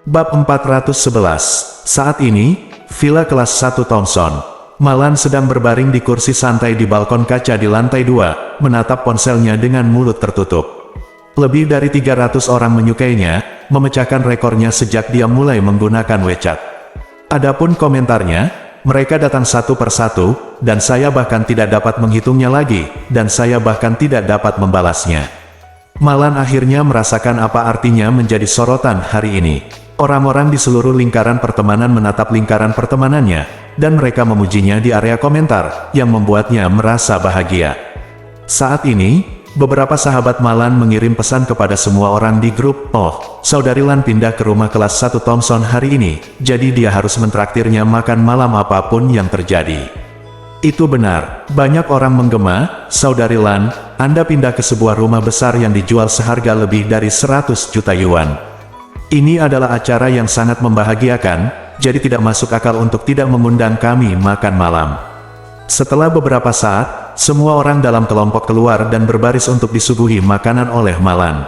Bab 411. Saat ini, Villa Kelas 1 Thomson. Malan sedang berbaring di kursi santai di balkon kaca di lantai 2, menatap ponselnya dengan mulut tertutup. Lebih dari 300 orang menyukainya, memecahkan rekornya sejak dia mulai menggunakan WeChat. Adapun komentarnya, mereka datang satu persatu, dan saya bahkan tidak dapat menghitungnya lagi, dan saya bahkan tidak dapat membalasnya. Malan akhirnya merasakan apa artinya menjadi sorotan hari ini. Orang-orang di seluruh lingkaran pertemanan menatap lingkaran pertemanannya, dan mereka memujinya di area komentar, yang membuatnya merasa bahagia. Saat ini, beberapa sahabat Malan mengirim pesan kepada semua orang di grup, "Oh, saudari Lan pindah ke rumah kelas 1 Thomson hari ini, jadi dia harus mentraktirnya makan malam apapun yang terjadi." Itu benar, banyak orang menggema, "Saudari Lan, Anda pindah ke sebuah rumah besar yang dijual seharga lebih dari 100 juta yuan. Ini adalah acara yang sangat membahagiakan, jadi tidak masuk akal untuk tidak mengundang kami makan malam." Setelah beberapa saat, semua orang dalam kelompok keluar dan berbaris untuk disuguhi makanan oleh Malan.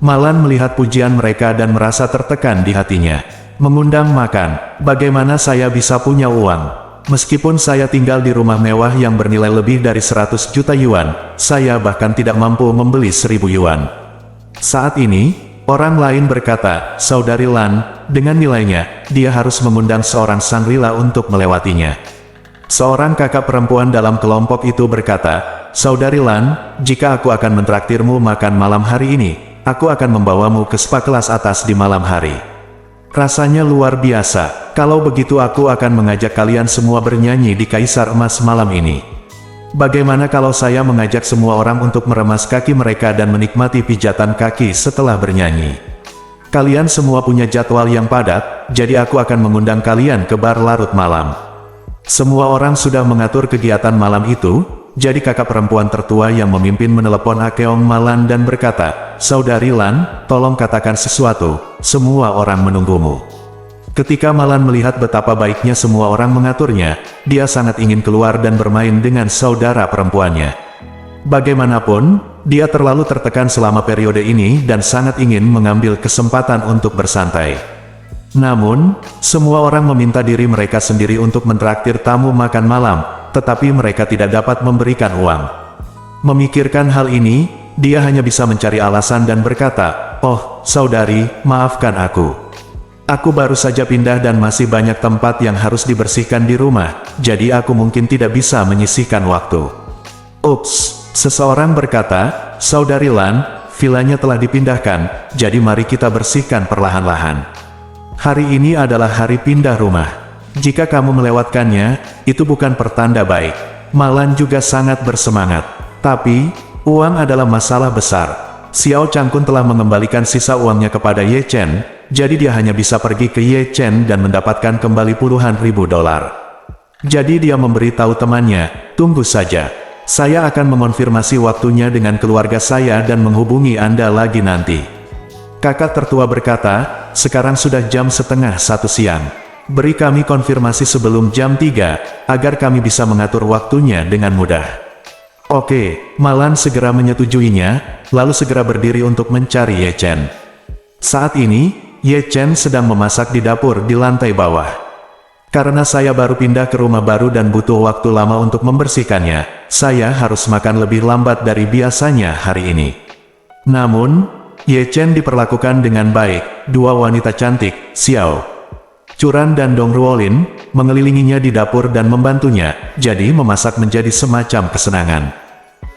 Malan melihat pujian mereka dan merasa tertekan di hatinya. "Mengundang makan, bagaimana saya bisa punya uang? Meskipun saya tinggal di rumah mewah yang bernilai lebih dari 100 juta yuan, saya bahkan tidak mampu membeli 1000 yuan." Saat ini, orang lain berkata, "Saudari Lan, dengan nilainya, dia harus mengundang seorang Sangrila untuk melewatinya." Seorang kakak perempuan dalam kelompok itu berkata, "Saudari Lan, jika aku akan mentraktirmu makan malam hari ini, aku akan membawamu ke spa kelas atas di malam hari. Rasanya luar biasa, kalau begitu aku akan mengajak kalian semua bernyanyi di Kaisar Emas malam ini. Bagaimana kalau saya mengajak semua orang untuk meremas kaki mereka dan menikmati pijatan kaki setelah bernyanyi? Kalian semua punya jadwal yang padat, jadi aku akan mengundang kalian ke bar larut malam." Semua orang sudah mengatur kegiatan malam itu, jadi kakak perempuan tertua yang memimpin menelepon Akeong Malan dan berkata, "Saudari Lan, tolong katakan sesuatu, semua orang menunggumu." Ketika Malan melihat betapa baiknya semua orang mengaturnya, dia sangat ingin keluar dan bermain dengan saudara perempuannya. Bagaimanapun, dia terlalu tertekan selama periode ini dan sangat ingin mengambil kesempatan untuk bersantai. Namun, semua orang meminta diri mereka sendiri untuk mentraktir tamu makan malam, tetapi mereka tidak dapat memberikan uang. Memikirkan hal ini, dia hanya bisa mencari alasan dan berkata, "Oh, saudari, maafkan aku. Aku baru saja pindah dan masih banyak tempat yang harus dibersihkan di rumah, jadi aku mungkin tidak bisa menyisihkan waktu." "Ups," seseorang berkata, "Saudari Lan, vilanya telah dipindahkan, jadi mari kita bersihkan perlahan-lahan. Hari ini adalah hari pindah rumah. Jika kamu melewatkannya, itu bukan pertanda baik." Malan juga sangat bersemangat. Tapi, uang adalah masalah besar. Xiao Changkun telah mengembalikan sisa uangnya kepada Ye Chen, jadi dia hanya bisa pergi ke Ye Chen dan mendapatkan kembali puluhan ribu dolar. Jadi dia memberitahu temannya, "Tunggu saja. Saya akan mengonfirmasi waktunya dengan keluarga saya dan menghubungi Anda lagi nanti." Kakak tertua berkata, "Sekarang sudah jam setengah 1 siang. Beri kami konfirmasi sebelum jam 3, agar kami bisa mengatur waktunya dengan mudah." "Oke," Malan segera menyetujuinya, lalu segera berdiri untuk mencari Ye Chen. Saat ini, Ye Chen sedang memasak di dapur di lantai bawah. "Karena saya baru pindah ke rumah baru dan butuh waktu lama untuk membersihkannya, saya harus makan lebih lambat dari biasanya hari ini." Namun, Ye Chen diperlakukan dengan baik. Dua wanita cantik, Xiao Curan dan Dong Ruolin, mengelilinginya di dapur dan membantunya, jadi memasak menjadi semacam kesenangan.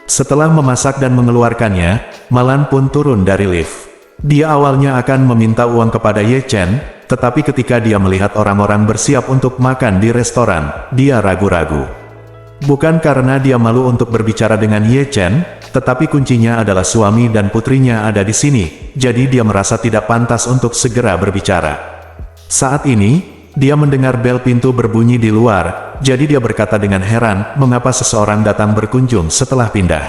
Setelah memasak dan mengeluarkannya, Malan pun turun dari lift. Dia awalnya akan meminta uang kepada Ye Chen, tetapi ketika dia melihat orang-orang bersiap untuk makan di restoran, dia ragu-ragu. Bukan karena dia malu untuk berbicara dengan Ye Chen, tetapi kuncinya adalah suami dan putrinya ada di sini, jadi dia merasa tidak pantas untuk segera berbicara. Saat ini, dia mendengar bel pintu berbunyi di luar, jadi dia berkata dengan heran, mengapa seseorang datang berkunjung setelah pindah.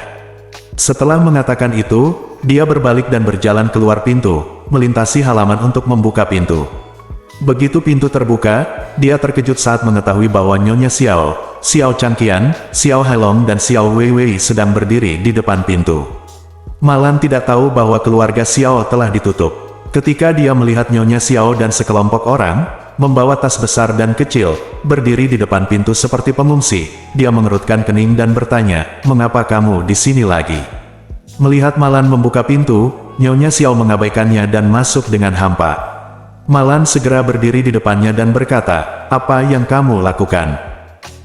Setelah mengatakan itu, dia berbalik dan berjalan keluar pintu, melintasi halaman untuk membuka pintu. Begitu pintu terbuka, dia terkejut saat mengetahui bahwa Nyonya Xiao Changqian, Xiao Hailong dan Xiao Weiwei sedang berdiri di depan pintu. Malan tidak tahu bahwa keluarga Xiao telah ditutup. Ketika dia melihat Nyonya Xiao dan sekelompok orang, membawa tas besar dan kecil, berdiri di depan pintu seperti pengungsi, dia mengerutkan kening dan bertanya, "Mengapa kamu di sini lagi?" Melihat Malan membuka pintu, Nyonya Xiao mengabaikannya dan masuk dengan hampa. Malan segera berdiri di depannya dan berkata, "Apa yang kamu lakukan?"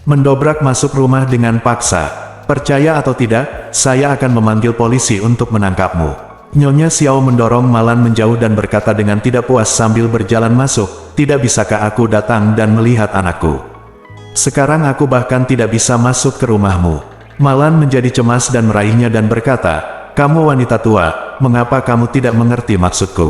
"Mendobrak masuk rumah dengan paksa. Percaya atau tidak, saya akan memanggil polisi untuk menangkapmu." Nyonya Xiao mendorong Malan menjauh dan berkata dengan tidak puas sambil berjalan masuk, "Tidak bisakah aku datang dan melihat anakku? Sekarang aku bahkan tidak bisa masuk ke rumahmu." Malan menjadi cemas dan meraihnya dan berkata, "Kamu wanita tua, mengapa kamu tidak mengerti maksudku?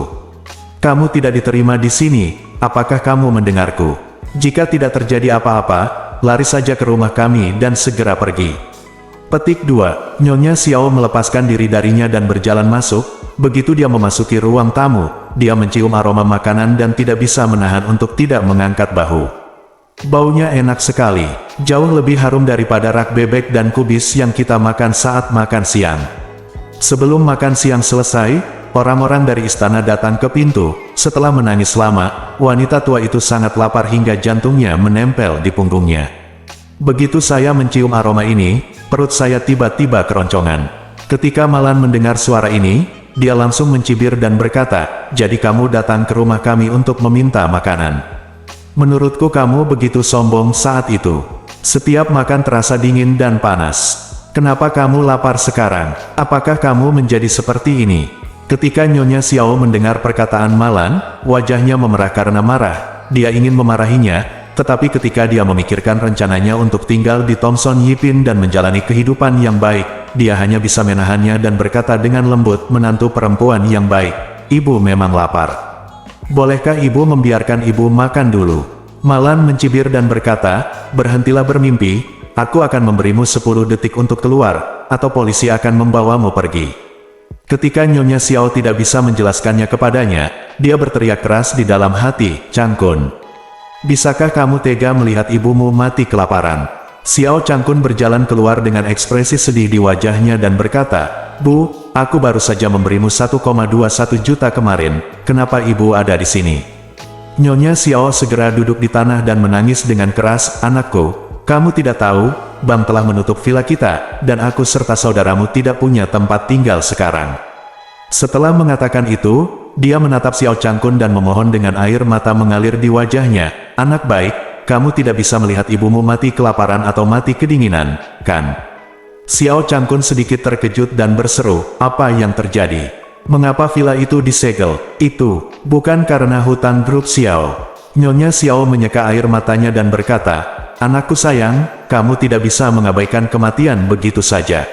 Kamu tidak diterima di sini, apakah kamu mendengarku? Jika tidak terjadi apa-apa, lari saja ke rumah kami dan segera pergi." Petik 2. Nyonya Xiao melepaskan diri darinya dan berjalan masuk. Begitu dia memasuki ruang tamu, dia mencium aroma makanan dan tidak bisa menahan untuk tidak mengangkat bahu. Baunya enak sekali, jauh lebih harum daripada rak bebek dan kubis yang kita makan saat makan siang. Sebelum makan siang selesai, orang-orang dari istana datang ke pintu. Setelah menangis lama, wanita tua itu sangat lapar hingga jantungnya menempel di punggungnya. Begitu saya mencium aroma ini, perut saya tiba-tiba keroncongan. Ketika Malan mendengar suara ini, dia langsung mencibir dan berkata, "Jadi kamu datang ke rumah kami untuk meminta makanan? Menurutku kamu begitu sombong saat itu. Setiap makan terasa dingin dan panas. Kenapa kamu lapar sekarang? Apakah kamu menjadi seperti ini?" Ketika Nyonya Xiao mendengar perkataan Malan, wajahnya memerah karena marah. Dia ingin memarahinya, tetapi ketika dia memikirkan rencananya untuk tinggal di Thomson Yipin dan menjalani kehidupan yang baik, dia hanya bisa menahannya dan berkata dengan lembut, "Menantu perempuan yang baik, ibu memang lapar. Bolehkah ibu membiarkan ibu makan dulu?" Malan mencibir dan berkata, "Berhentilah bermimpi, aku akan memberimu 10 detik untuk keluar, atau polisi akan membawamu pergi." Ketika Nyonya Xiao tidak bisa menjelaskannya kepadanya, dia berteriak keras di dalam hati, "Changkun, bisakah kamu tega melihat ibumu mati kelaparan?" Xiao Changkun berjalan keluar dengan ekspresi sedih di wajahnya dan berkata, "Bu, aku baru saja memberimu 1,21 juta kemarin, kenapa ibu ada di sini?" Nyonya Xiao segera duduk di tanah dan menangis dengan keras, "Anakku, kamu tidak tahu, bank telah menutup villa kita, dan aku serta saudaramu tidak punya tempat tinggal sekarang." Setelah mengatakan itu, dia menatap Xiao Changkun dan memohon dengan air mata mengalir di wajahnya, "Anak baik, kamu tidak bisa melihat ibumu mati kelaparan atau mati kedinginan, kan?" Xiao Changkun sedikit terkejut dan berseru, "Apa yang terjadi? Mengapa villa itu disegel?" "Itu bukan karena hutang grup Xiao." Nyonya Xiao menyeka air matanya dan berkata, "Anakku sayang, kamu tidak bisa mengabaikan kematian begitu saja.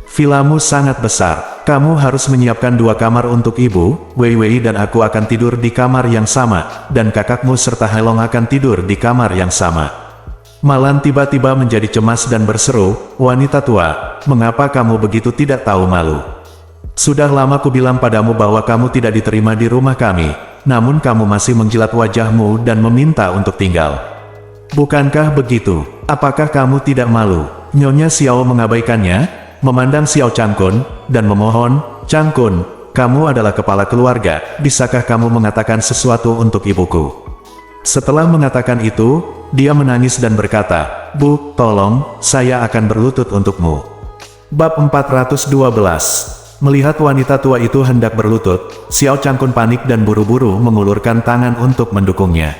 Villamu sangat besar. Kamu harus menyiapkan 2 kamar untuk ibu, Wei Wei dan aku akan tidur di kamar yang sama, dan kakakmu serta Hailong akan tidur di kamar yang sama." Malan tiba-tiba menjadi cemas dan berseru, "Wanita tua, mengapa kamu begitu tidak tahu malu? Sudah lama ku bilang padamu bahwa kamu tidak diterima di rumah kami, namun kamu masih menjilat wajahmu dan meminta untuk tinggal. Bukankah begitu? Apakah kamu tidak malu?" Nyonya Xiao mengabaikannya, memandang Xiao Changkun, dan memohon, "Changkun, kamu adalah kepala keluarga, bisakah kamu mengatakan sesuatu untuk ibuku?" Setelah mengatakan itu, dia menangis dan berkata, "Bu, tolong, saya akan berlutut untukmu." Bab 412. Melihat wanita tua itu hendak berlutut, Xiao Changkun panik dan buru-buru mengulurkan tangan untuk mendukungnya.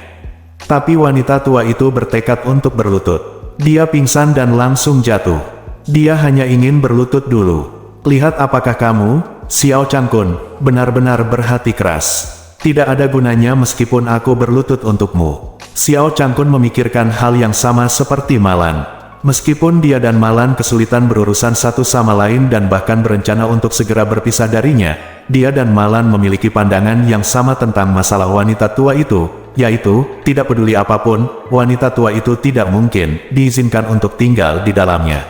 Tapi wanita tua itu bertekad untuk berlutut. Dia pingsan dan langsung jatuh. Dia hanya ingin berlutut dulu. "Lihat apakah kamu, Xiao Changkun, benar-benar berhati keras. Tidak ada gunanya meskipun aku berlutut untukmu." Xiao Changkun memikirkan hal yang sama seperti Malan. Meskipun dia dan Malan kesulitan berurusan satu sama lain dan bahkan berencana untuk segera berpisah darinya, dia dan Malan memiliki pandangan yang sama tentang masalah wanita tua itu, yaitu, tidak peduli apapun, wanita tua itu tidak mungkin diizinkan untuk tinggal di dalamnya.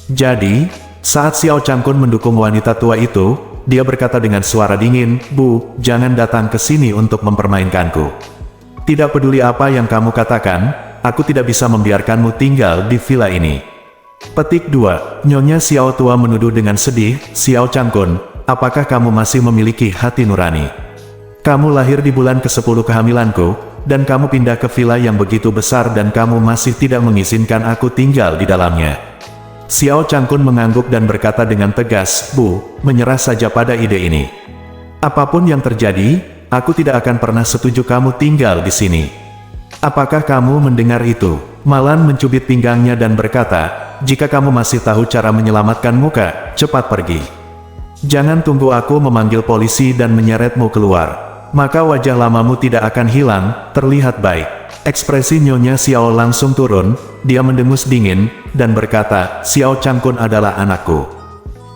Jadi, saat Xiao Changkun mendukung wanita tua itu, dia berkata dengan suara dingin, "Bu, jangan datang ke sini untuk mempermainkanku. Tidak peduli apa yang kamu katakan, aku tidak bisa membiarkanmu tinggal di villa ini." Petik 2. Nyonya Xiao tua menuduh dengan sedih, "Xiao Changkun, apakah kamu masih memiliki hati nurani? Kamu lahir di bulan ke-10 kehamilanku, dan kamu pindah ke villa yang begitu besar dan kamu masih tidak mengizinkan aku tinggal di dalamnya. Xiao Changkun mengangguk dan berkata dengan tegas, Bu, menyerah saja pada ide ini. Apapun yang terjadi, aku tidak akan pernah setuju kamu tinggal di sini. Apakah kamu mendengar itu? Malan mencubit pinggangnya dan berkata, jika kamu masih tahu cara menyelamatkan muka, cepat pergi. Jangan tunggu aku memanggil polisi dan menyeretmu keluar. Maka wajah lamamu tidak akan hilang, terlihat baik. Ekspresi Nyonya Xiao langsung turun, dia mendengus dingin, dan berkata, Xiao Changkun adalah anakku.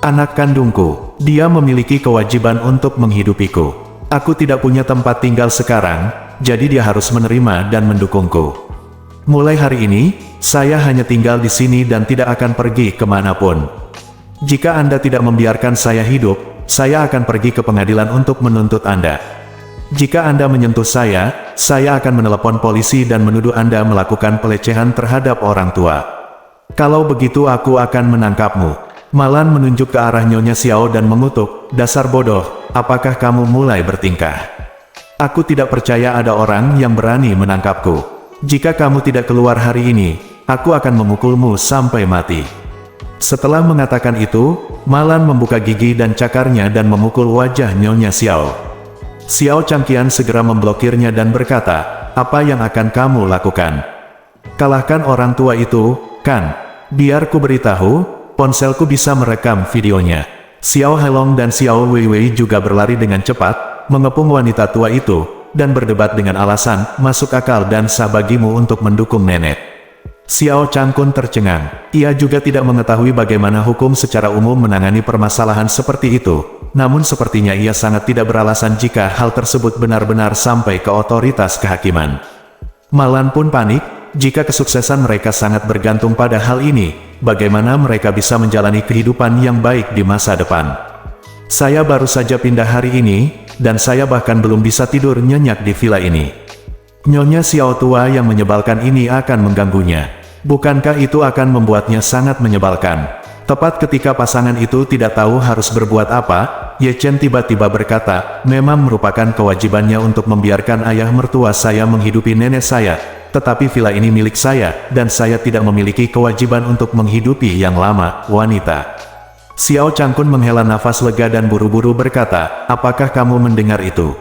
Anak kandungku, dia memiliki kewajiban untuk menghidupiku. Aku tidak punya tempat tinggal sekarang, jadi dia harus menerima dan mendukungku. Mulai hari ini, saya hanya tinggal di sini dan tidak akan pergi kemanapun. Jika Anda tidak membiarkan saya hidup, saya akan pergi ke pengadilan untuk menuntut Anda. Jika Anda menyentuh saya akan menelepon polisi dan menuduh Anda melakukan pelecehan terhadap orang tua. Kalau begitu aku akan menangkapmu. Malan menunjuk ke arah Nyonya Xiao dan mengutuk, dasar bodoh, apakah kamu mulai bertingkah? Aku tidak percaya ada orang yang berani menangkapku. Jika kamu tidak keluar hari ini, aku akan memukulmu sampai mati. Setelah mengatakan itu, Malan membuka gigi dan cakarnya dan memukul wajah Nyonya Xiao. Xiao Changqian segera memblokirnya dan berkata, apa yang akan kamu lakukan? Kalahkan orang tua itu, kan? Biar ku beritahu, ponselku bisa merekam videonya. Xiao Hailong dan Xiao Weiwei juga berlari dengan cepat, mengepung wanita tua itu, dan berdebat dengan alasan, masuk akal dan sah bagimu untuk mendukung nenek. Xiao Changkun tercengang. Ia juga tidak mengetahui bagaimana hukum secara umum menangani permasalahan seperti itu. Namun sepertinya ia sangat tidak beralasan jika hal tersebut benar-benar sampai ke otoritas kehakiman. Malan pun panik, jika kesuksesan mereka sangat bergantung pada hal ini, bagaimana mereka bisa menjalani kehidupan yang baik di masa depan. Saya baru saja pindah hari ini, dan saya bahkan belum bisa tidur nyenyak di villa ini. Nyonya Xiao tua yang menyebalkan ini akan mengganggunya. Bukankah itu akan membuatnya sangat menyebalkan? Tepat ketika pasangan itu tidak tahu harus berbuat apa, Ye Chen tiba-tiba berkata, memang merupakan kewajibannya untuk membiarkan ayah mertua saya menghidupi nenek saya, tetapi villa ini milik saya, dan saya tidak memiliki kewajiban untuk menghidupi yang lama, wanita. Xiao Changkun menghela nafas lega dan buru-buru berkata, apakah kamu mendengar itu?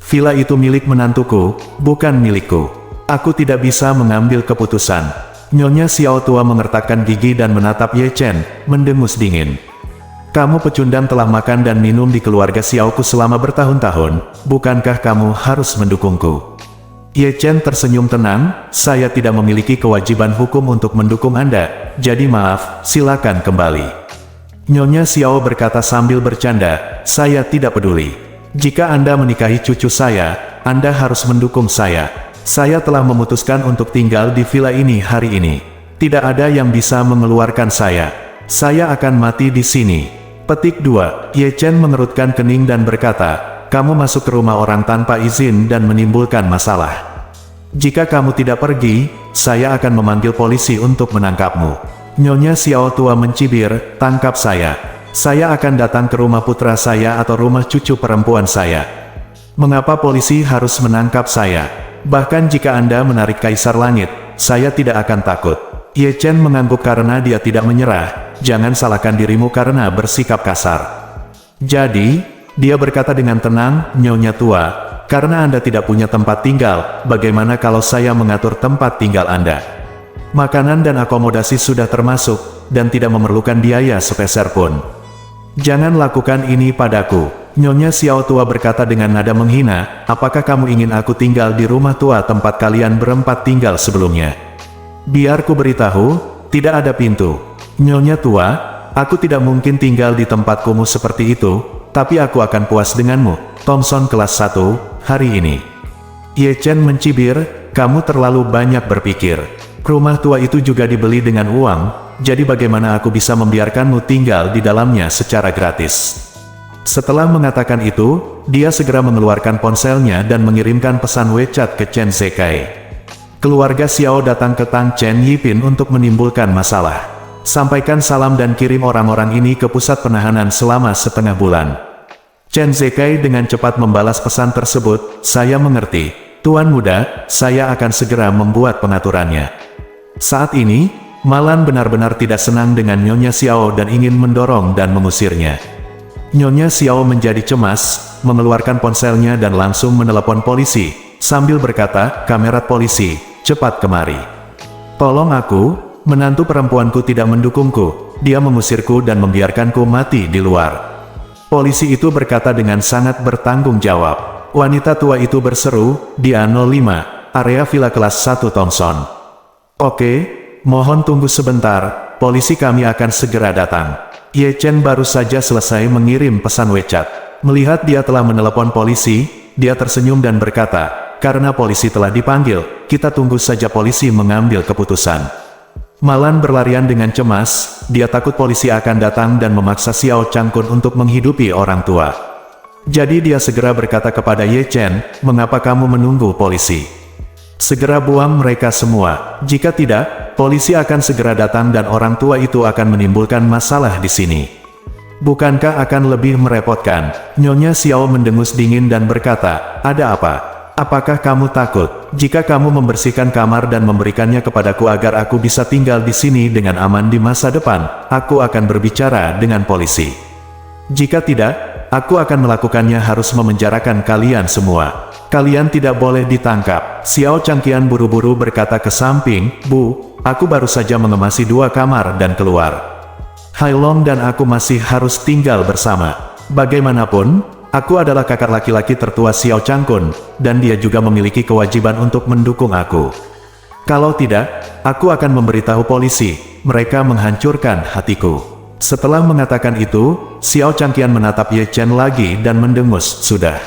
Villa itu milik menantuku, bukan milikku. Aku tidak bisa mengambil keputusan. Nyonya Xiao tua mengertakkan gigi dan menatap Ye Chen, mendengus dingin. Kamu pecundang telah makan dan minum di keluarga Xiaoku selama bertahun-tahun, bukankah kamu harus mendukungku? Ye Chen tersenyum tenang, saya tidak memiliki kewajiban hukum untuk mendukung Anda, jadi maaf, silakan kembali. Nyonya Xiao berkata sambil bercanda, saya tidak peduli. Jika Anda menikahi cucu saya, Anda harus mendukung saya. Saya telah memutuskan untuk tinggal di villa ini hari ini. Tidak ada yang bisa mengeluarkan saya. Saya akan mati di sini. Petik 2. Ye Chen mengerutkan kening dan berkata, kamu masuk ke rumah orang tanpa izin dan menimbulkan masalah. Jika kamu tidak pergi, saya akan memanggil polisi untuk menangkapmu. Nyonya Xiao tua mencibir, tangkap saya. Saya akan datang ke rumah putra saya atau rumah cucu perempuan saya. Mengapa polisi harus menangkap saya? Bahkan jika Anda menarik Kaisar Langit, saya tidak akan takut. Ye Chen mengangguk karena dia tidak menyerah. Jangan salahkan dirimu karena bersikap kasar. Jadi, dia berkata dengan tenang, Nyonya tua, karena Anda tidak punya tempat tinggal, bagaimana kalau saya mengatur tempat tinggal Anda? Makanan dan akomodasi sudah termasuk, dan tidak memerlukan biaya sepeser pun. Jangan lakukan ini padaku. Nyonya Xiao tua berkata dengan nada menghina, apakah kamu ingin aku tinggal di rumah tua tempat kalian berempat tinggal sebelumnya? Biar ku beritahu, tidak ada pintu. Nyonya tua, aku tidak mungkin tinggal di tempat kumuh seperti itu, tapi aku akan puas denganmu, Thompson kelas 1, hari ini. Ye Chen mencibir, kamu terlalu banyak berpikir. Rumah tua itu juga dibeli dengan uang, jadi bagaimana aku bisa membiarkanmu tinggal di dalamnya secara gratis? Setelah mengatakan itu, dia segera mengeluarkan ponselnya dan mengirimkan pesan WeChat ke Chen Zekai. Keluarga Xiao datang ke Tang Chen Yipin untuk menimbulkan masalah. Sampaikan salam dan kirim orang-orang ini ke pusat penahanan selama setengah bulan. Chen Zekai dengan cepat membalas pesan tersebut, "Saya mengerti, Tuan Muda, saya akan segera membuat pengaturannya." Saat ini, Malan benar-benar tidak senang dengan Nyonya Xiao dan ingin mendorong dan mengusirnya. Nyonya Xiao menjadi cemas, mengeluarkan ponselnya dan langsung menelepon polisi, sambil berkata, "Kamerat polisi, cepat kemari. Tolong aku, menantu perempuanku tidak mendukungku, dia mengusirku dan membiarkanku mati di luar." Polisi itu berkata dengan sangat bertanggung jawab. Wanita tua itu berseru, "Dia 05, area villa kelas 1 Thomson. Oke, mohon tunggu sebentar, polisi kami akan segera datang." Ye Chen baru saja selesai mengirim pesan WeChat. Melihat dia telah menelepon polisi, dia tersenyum dan berkata, "Karena polisi telah dipanggil, kita tunggu saja polisi mengambil keputusan." Malan berlarian dengan cemas, dia takut polisi akan datang dan memaksa Xiao Changkun untuk menghidupi orang tua. Jadi dia segera berkata kepada Ye Chen, "Mengapa kamu menunggu polisi? Segera buang mereka semua, jika tidak, polisi akan segera datang dan orang tua itu akan menimbulkan masalah di sini. Bukankah akan lebih merepotkan?" Nyonya Xiao mendengus dingin dan berkata, "Ada apa? Apakah kamu takut? Jika kamu membersihkan kamar dan memberikannya kepadaku agar aku bisa tinggal di sini dengan aman di masa depan, aku akan berbicara dengan polisi. Jika tidak, aku akan melakukannya harus memenjarakan kalian semua. Kalian tidak boleh ditangkap." Xiao Changqian buru-buru berkata ke samping, "Bu, aku baru saja mengemasi 2 kamar dan keluar. Hailong dan aku masih harus tinggal bersama. Bagaimanapun, aku adalah kakak laki-laki tertua Xiao Changkun, dan dia juga memiliki kewajiban untuk mendukung aku. Kalau tidak, aku akan memberitahu polisi, mereka menghancurkan hatiku." Setelah mengatakan itu, Xiao Changqian menatap Ye Chen lagi dan mendengus, "Sudah.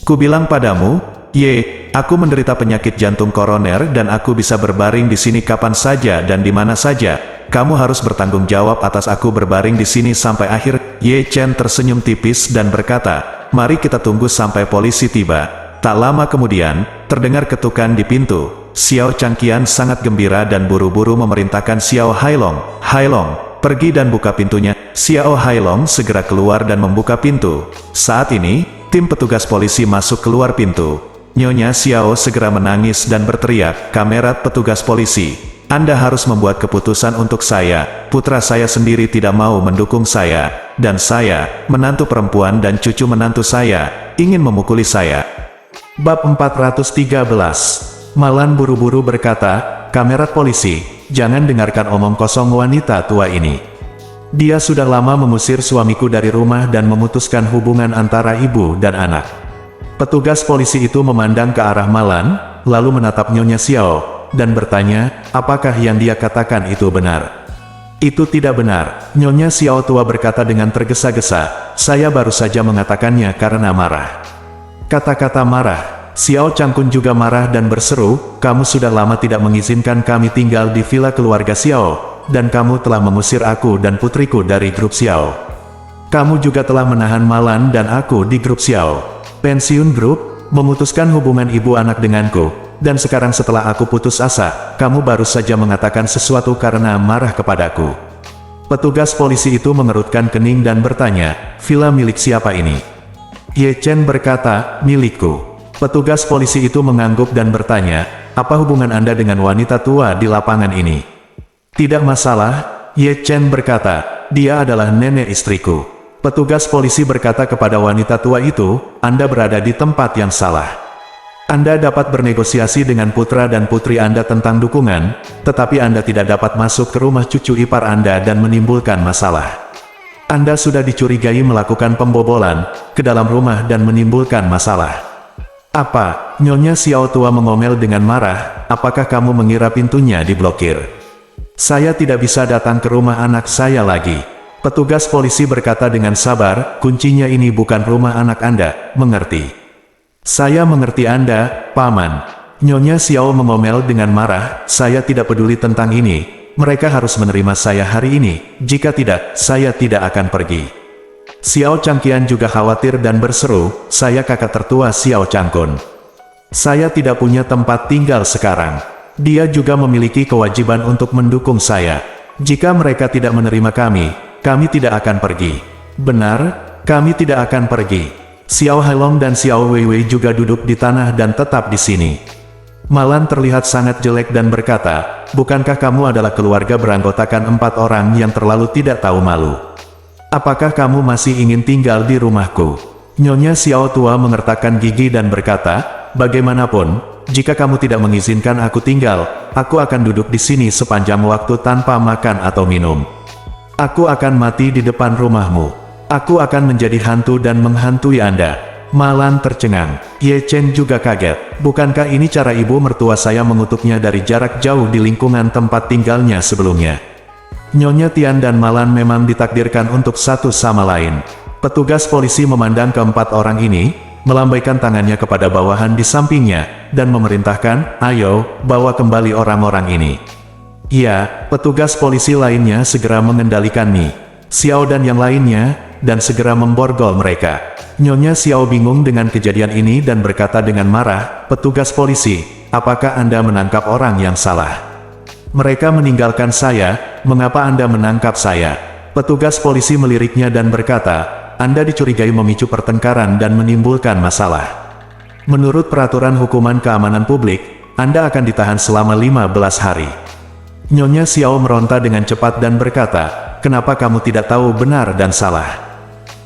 Kubilang padamu, Ye, aku menderita penyakit jantung koroner dan aku bisa berbaring di sini kapan saja dan di mana saja. Kamu harus bertanggung jawab atas aku berbaring di sini sampai akhir." Ye Chen tersenyum tipis dan berkata, "Mari kita tunggu sampai polisi tiba." Tak lama kemudian, terdengar ketukan di pintu. Xiao Changqian sangat gembira dan buru-buru memerintahkan Xiao Hailong, "Hailong, pergi dan buka pintunya." Xiao Hailong segera keluar dan membuka pintu. Saat ini, tim petugas polisi masuk keluar pintu. Nyonya Xiao segera menangis dan berteriak, "Kamerat petugas polisi, Anda harus membuat keputusan untuk saya. Putra saya sendiri tidak mau mendukung saya, dan saya, menantu perempuan dan cucu menantu saya, ingin memukuli saya." Bab 413. Malan buru-buru berkata, "Kamerat polisi, jangan dengarkan omong kosong wanita tua ini. Dia sudah lama mengusir suamiku dari rumah dan memutuskan hubungan antara ibu dan anak." Petugas polisi itu memandang ke arah Malan, lalu menatap Nyonya Xiao, dan bertanya, "Apakah yang dia katakan itu benar?" "Itu tidak benar," Nyonya Xiao tua berkata dengan tergesa-gesa, "saya baru saja mengatakannya karena marah." Kata-kata marah, Xiao Changkun juga marah dan berseru, "Kamu sudah lama tidak mengizinkan kami tinggal di villa keluarga Xiao, dan kamu telah mengusir aku dan putriku dari grup Xiao. Kamu juga telah menahan Malan dan aku di grup Xiao. Pensiun grup, memutuskan hubungan ibu anak denganku, dan sekarang setelah aku putus asa, kamu baru saja mengatakan sesuatu karena marah kepadaku." Petugas polisi itu mengerutkan kening dan bertanya, "Villa milik siapa ini?" Ye Chen berkata, "Milikku." Petugas polisi itu mengangguk dan bertanya, "Apa hubungan Anda dengan wanita tua di lapangan ini?" "Tidak masalah," Ye Chen berkata, "dia adalah nenek istriku." Petugas polisi berkata kepada wanita tua itu, "Anda berada di tempat yang salah. Anda dapat bernegosiasi dengan putra dan putri Anda tentang dukungan, tetapi Anda tidak dapat masuk ke rumah cucu ipar Anda dan menimbulkan masalah. Anda sudah dicurigai melakukan pembobolan ke dalam rumah dan menimbulkan masalah." "Apa?" Nyonya Xiao tua mengomel dengan marah, "Apakah kamu mengira pintunya diblokir? Saya tidak bisa datang ke rumah anak saya lagi." Petugas polisi berkata dengan sabar, "Kuncinya ini bukan rumah anak Anda, mengerti?" "Saya mengerti Anda, Paman." Nyonya Xiao mengomel dengan marah, "Saya tidak peduli tentang ini. Mereka harus menerima saya hari ini, jika tidak, saya tidak akan pergi." Xiao Changqian juga khawatir dan berseru, "Saya kakak tertua Xiao Changkun. Saya tidak punya tempat tinggal sekarang. Dia juga memiliki kewajiban untuk mendukung saya. Jika mereka tidak menerima kami tidak akan pergi." "Benar, Kami tidak akan pergi. Xiao Hailong dan Xiao Weiwei juga duduk di tanah dan tetap di sini. Malan terlihat sangat jelek dan berkata, bukankah kamu adalah keluarga beranggotakan 4 orang yang terlalu tidak tahu malu? Apakah kamu masih ingin tinggal di rumahku? Nyonya Xiao tua mengertakkan gigi dan berkata, bagaimanapun, jika kamu tidak mengizinkan aku tinggal, aku akan duduk di sini sepanjang waktu tanpa makan atau minum. Aku akan mati di depan rumahmu. Aku akan menjadi hantu dan menghantui Anda. Malan tercengang. Ye Chen juga kaget. Bukankah ini cara ibu mertua saya mengutuknya dari jarak jauh di lingkungan tempat tinggalnya sebelumnya? Nyonya Tian dan Malan memang ditakdirkan untuk satu sama lain. Petugas polisi memandang keempat orang ini, melambaikan tangannya kepada bawahan di sampingnya, dan memerintahkan, ayo, bawa kembali orang-orang ini. Ya, petugas polisi lainnya segera mengendalikan Mi, Xiao dan yang lainnya, dan segera memborgol mereka. Nyonya Xiao bingung dengan kejadian ini dan berkata dengan marah, petugas polisi, apakah Anda menangkap orang yang salah? Mereka meninggalkan saya, mengapa Anda menangkap saya? Petugas polisi meliriknya dan berkata, Anda dicurigai memicu pertengkaran dan menimbulkan masalah. Menurut peraturan hukuman keamanan publik, Anda akan ditahan selama 15 hari. Nyonya Xiao meronta dengan cepat dan berkata, kenapa kamu tidak tahu benar dan salah?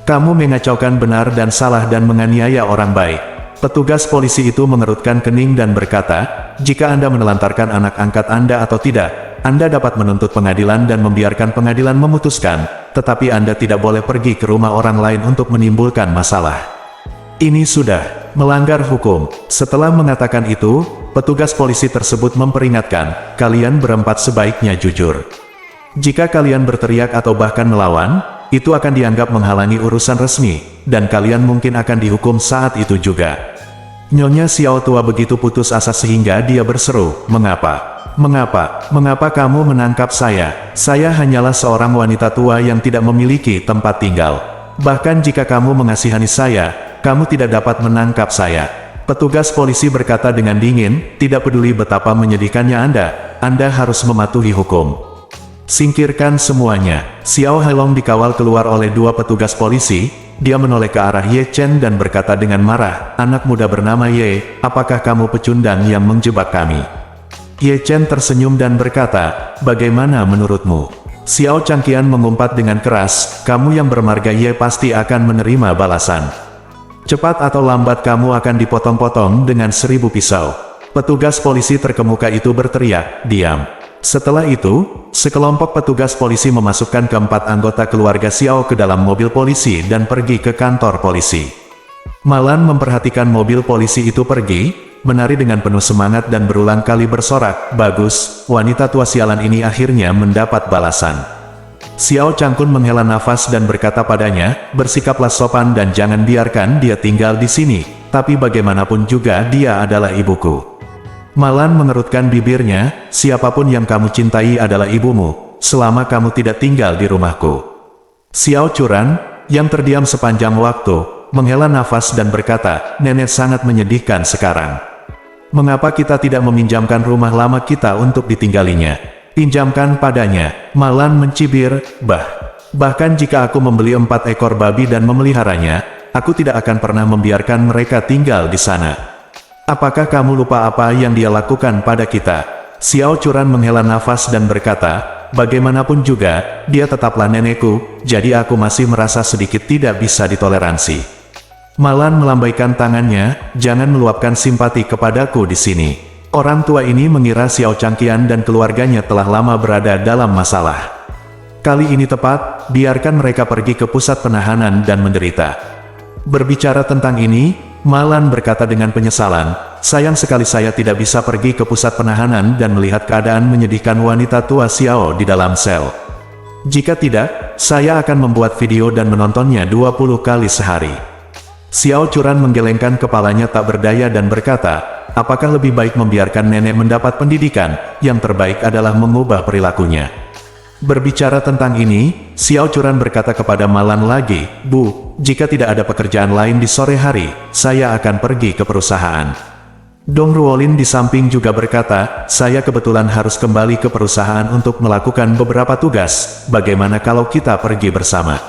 Kamu mengacaukan benar dan salah dan menganiaya orang baik. Petugas polisi itu mengerutkan kening dan berkata, jika Anda menelantarkan anak angkat Anda atau tidak, Anda dapat menuntut pengadilan dan membiarkan pengadilan memutuskan, tetapi Anda tidak boleh pergi ke rumah orang lain untuk menimbulkan masalah. Ini sudah melanggar hukum. Setelah mengatakan itu, petugas polisi tersebut memperingatkan, kalian berempat sebaiknya jujur. Jika kalian berteriak atau bahkan melawan, itu akan dianggap menghalangi urusan resmi, dan kalian mungkin akan dihukum saat itu juga. Nyonya Xiao tua begitu putus asa sehingga dia berseru, mengapa? Mengapa kamu menangkap saya? Saya hanyalah seorang wanita tua yang tidak memiliki tempat tinggal. Bahkan jika kamu mengasihani saya, kamu tidak dapat menangkap saya. Petugas polisi berkata dengan dingin, tidak peduli betapa menyedihkannya Anda harus mematuhi hukum. Singkirkan semuanya. Xiao Hailong dikawal keluar oleh 2 petugas polisi. Dia menoleh ke arah Ye Chen dan berkata dengan marah, anak muda bernama Ye, apakah kamu pecundang yang menjebak kami? Ye Chen tersenyum dan berkata, bagaimana menurutmu? Xiao Changqian mengumpat dengan keras, kamu yang bermarga Ye pasti akan menerima balasan. Cepat atau lambat kamu akan dipotong-potong dengan 1000 pisau. Petugas polisi terkemuka itu berteriak, diam. Setelah itu, sekelompok petugas polisi memasukkan keempat anggota keluarga Xiao ke dalam mobil polisi dan pergi ke kantor polisi. Malan memperhatikan mobil polisi itu pergi, menari dengan penuh semangat dan berulang kali bersorak, bagus, wanita tua sialan ini akhirnya mendapat balasan. Xiao Changkun menghela nafas dan berkata padanya, bersikaplah sopan dan jangan biarkan dia tinggal di sini, tapi bagaimanapun juga dia adalah ibuku. Malan mengerutkan bibirnya, siapapun yang kamu cintai adalah ibumu, selama kamu tidak tinggal di rumahku. Xiao Churan, yang terdiam sepanjang waktu, menghela nafas dan berkata, nenek sangat menyedihkan sekarang. Mengapa kita tidak meminjamkan rumah lama kita untuk ditinggalinya? Pinjamkan padanya. Malan mencibir, bahkan jika aku membeli 4 ekor babi dan memeliharanya, aku tidak akan pernah membiarkan mereka tinggal di sana. Apakah kamu lupa apa yang dia lakukan pada kita? Xiao Churan menghela nafas dan berkata, bagaimanapun juga, dia tetaplah nenekku, jadi aku masih merasa sedikit tidak bisa ditoleransi. Malan melambaikan tangannya, jangan meluapkan simpati kepadaku di sini. Orang tua ini mengira Xiao Changqian dan keluarganya telah lama berada dalam masalah. Kali ini tepat, biarkan mereka pergi ke pusat penahanan dan menderita. Berbicara tentang ini, Malan berkata dengan penyesalan, sayang sekali saya tidak bisa pergi ke pusat penahanan dan melihat keadaan menyedihkan wanita tua Xiao di dalam sel. Jika tidak, saya akan membuat video dan menontonnya 20 kali sehari. Xiao Churan menggelengkan kepalanya tak berdaya dan berkata, apakah lebih baik membiarkan nenek mendapat pendidikan, yang terbaik adalah mengubah perilakunya. Berbicara tentang ini, Xiao Churan berkata kepada Malan lagi, Bu, jika tidak ada pekerjaan lain di sore hari, saya akan pergi ke perusahaan. Dong Ruolin di samping juga berkata, saya kebetulan harus kembali ke perusahaan untuk melakukan beberapa tugas, bagaimana kalau kita pergi bersama?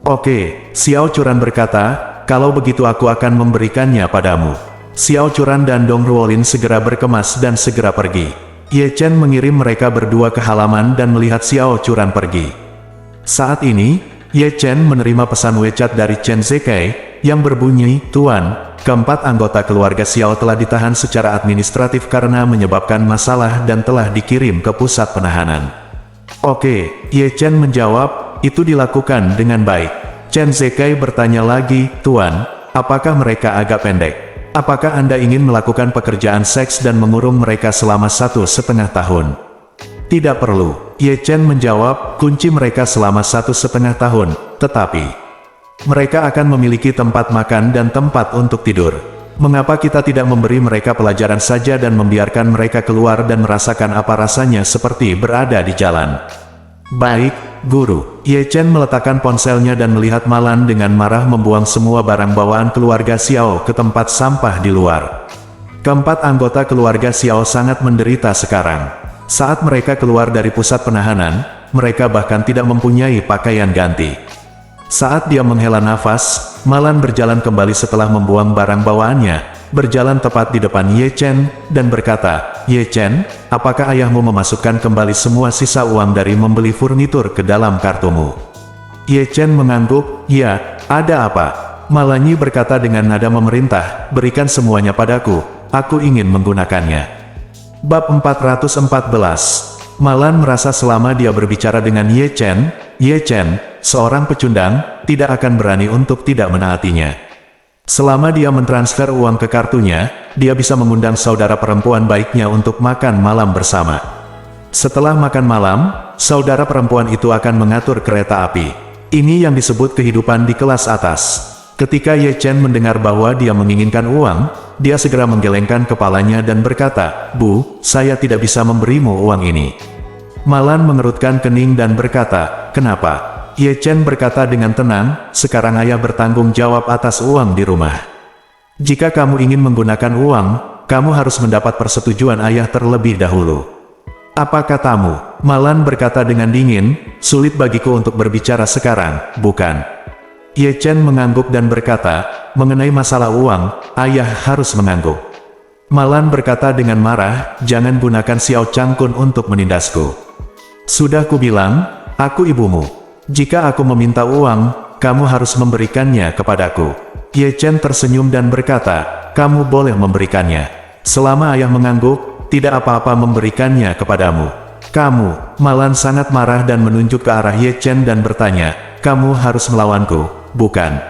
Oke, Xiao Churan berkata, kalau begitu aku akan memberikannya padamu. Xiao Churan dan Dong Ruolin segera berkemas dan segera pergi. Ye Chen mengirim mereka berdua ke halaman dan melihat Xiao Churan pergi. Saat ini, Ye Chen menerima pesan WeChat dari Chen Zekai, yang berbunyi, Tuan, keempat anggota keluarga Xiao telah ditahan secara administratif karena menyebabkan masalah dan telah dikirim ke pusat penahanan. Oke, Ye Chen menjawab, itu dilakukan dengan baik. Chen Zekai bertanya lagi, Tuan, apakah mereka agak pendek? Apakah Anda ingin melakukan pekerjaan seks dan mengurung mereka selama 1,5 tahun? Tidak perlu, Ye Chen menjawab, kunci mereka selama 1,5 tahun, tetapi mereka akan memiliki tempat makan dan tempat untuk tidur. Mengapa kita tidak memberi mereka pelajaran saja dan membiarkan mereka keluar dan merasakan apa rasanya seperti berada di jalan? Baik, Guru. Ye Chen meletakkan ponselnya dan melihat Malan dengan marah membuang semua barang bawaan keluarga Xiao ke tempat sampah di luar. Keempat anggota keluarga Xiao sangat menderita sekarang. Saat mereka keluar dari pusat penahanan, mereka bahkan tidak mempunyai pakaian ganti. Saat dia menghela nafas, Malan berjalan kembali setelah membuang barang bawaannya, berjalan tepat di depan Ye Chen, dan berkata, Ye Chen, apakah ayahmu memasukkan kembali semua sisa uang dari membeli furnitur ke dalam kartumu? Ye Chen mengangguk, ya, ada apa? Malanyi berkata dengan nada memerintah, berikan semuanya padaku, aku ingin menggunakannya. Bab 414. Malan merasa selama dia berbicara dengan Ye Chen, seorang pecundang, tidak akan berani untuk tidak menaatinya. Selama dia mentransfer uang ke kartunya, dia bisa mengundang saudara perempuan baiknya untuk makan malam bersama. Setelah makan malam, saudara perempuan itu akan mengatur kereta api. Ini yang disebut kehidupan di kelas atas. Ketika Ye Chen mendengar bahwa dia menginginkan uang, dia segera menggelengkan kepalanya dan berkata, Bu, saya tidak bisa memberimu uang ini. Malan mengerutkan kening dan berkata, kenapa? Ye Chen berkata dengan tenang, sekarang ayah bertanggung jawab atas uang di rumah. Jika kamu ingin menggunakan uang, kamu harus mendapat persetujuan ayah terlebih dahulu. Apa katamu? Malan berkata dengan dingin, sulit bagiku untuk berbicara sekarang, bukan? Ye Chen mengangguk dan berkata, mengenai masalah uang, ayah harus mengangguk. Malan berkata dengan marah, jangan gunakan Xiao Changkun untuk menindasku. Sudah kubilang, aku ibumu. Jika aku meminta uang, kamu harus memberikannya kepadaku. Ye Chen tersenyum dan berkata, kamu boleh memberikannya. Selama ayah mengangguk, tidak apa-apa memberikannya kepadamu. Kamu, Malan sangat marah dan menunjuk ke arah Ye Chen dan bertanya, kamu harus melawanku, bukan?